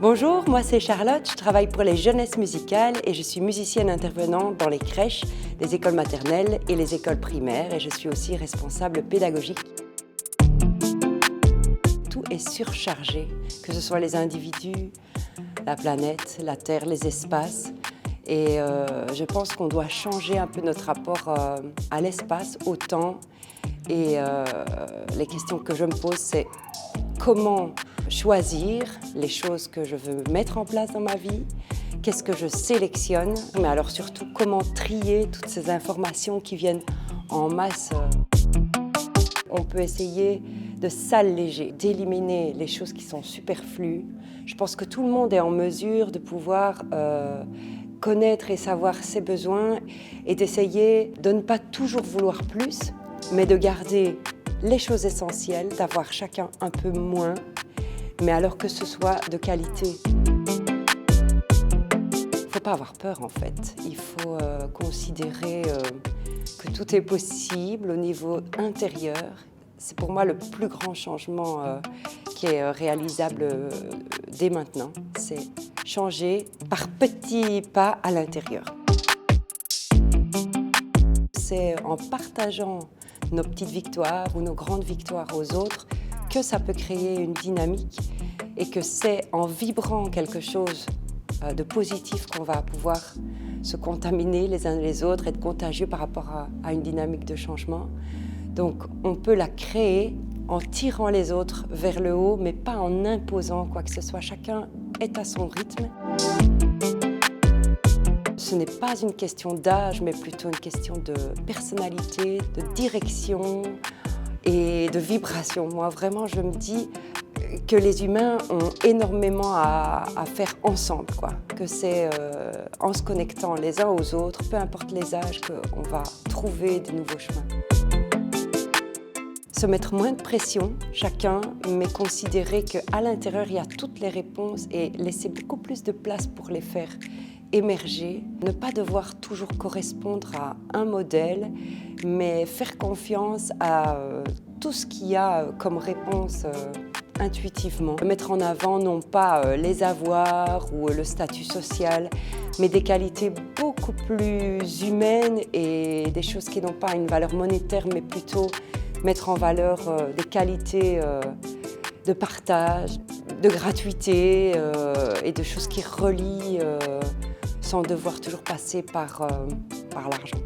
Bonjour, moi c'est Charlotte, je travaille pour les jeunesses musicales et je suis musicienne intervenante dans les crèches, les écoles maternelles et les écoles primaires et je suis aussi responsable pédagogique. Tout est surchargé, que ce soit les individus, la planète, la Terre, les espaces. Et je pense qu'on doit changer un peu notre rapport à l'espace, au temps. Et les questions que je me pose, c'est comment choisir les choses que je veux mettre en place dans ma vie, qu'est-ce que je sélectionne, mais alors surtout comment trier toutes ces informations qui viennent en masse. On peut essayer de s'alléger, d'éliminer les choses qui sont superflues. Je pense que tout le monde est en mesure de pouvoir connaître et savoir ses besoins et d'essayer de ne pas toujours vouloir plus, mais de garder les choses essentielles, d'avoir chacun un peu moins, mais alors que ce soit de qualité. Il ne faut pas avoir peur en fait, il faut considérer que tout est possible au niveau intérieur. C'est pour moi le plus grand changement qui est réalisable dès maintenant, c'est changer par petits pas à l'intérieur. C'est en partageant nos petites victoires ou nos grandes victoires aux autres que ça peut créer une dynamique et que c'est en vibrant quelque chose de positif qu'on va pouvoir se contaminer les uns les autres, être contagieux par rapport à une dynamique de changement. Donc on peut la créer en tirant les autres vers le haut, mais pas en imposant quoi que ce soit. Chacun est à son rythme. Ce n'est pas une question d'âge, mais plutôt une question de personnalité, de direction et de vibration. Moi, vraiment, je me dis que les humains ont énormément à faire ensemble, quoi. Que c'est en se connectant les uns aux autres, peu importe les âges, qu'on va trouver de nouveaux chemins. Se mettre moins de pression, chacun, mais considérer qu'à l'intérieur, il y a toutes les réponses et laisser beaucoup plus de place pour les faire émerger. Ne pas devoir toujours correspondre à un modèle, mais faire confiance à tout ce qu'il y a comme réponse intuitivement. Mettre en avant non pas les avoirs ou le statut social, mais des qualités beaucoup plus humaines et des choses qui n'ont pas une valeur monétaire, mais plutôt mettre en valeur des qualités de partage, de gratuité et de choses qui relient sans devoir toujours passer par l'argent.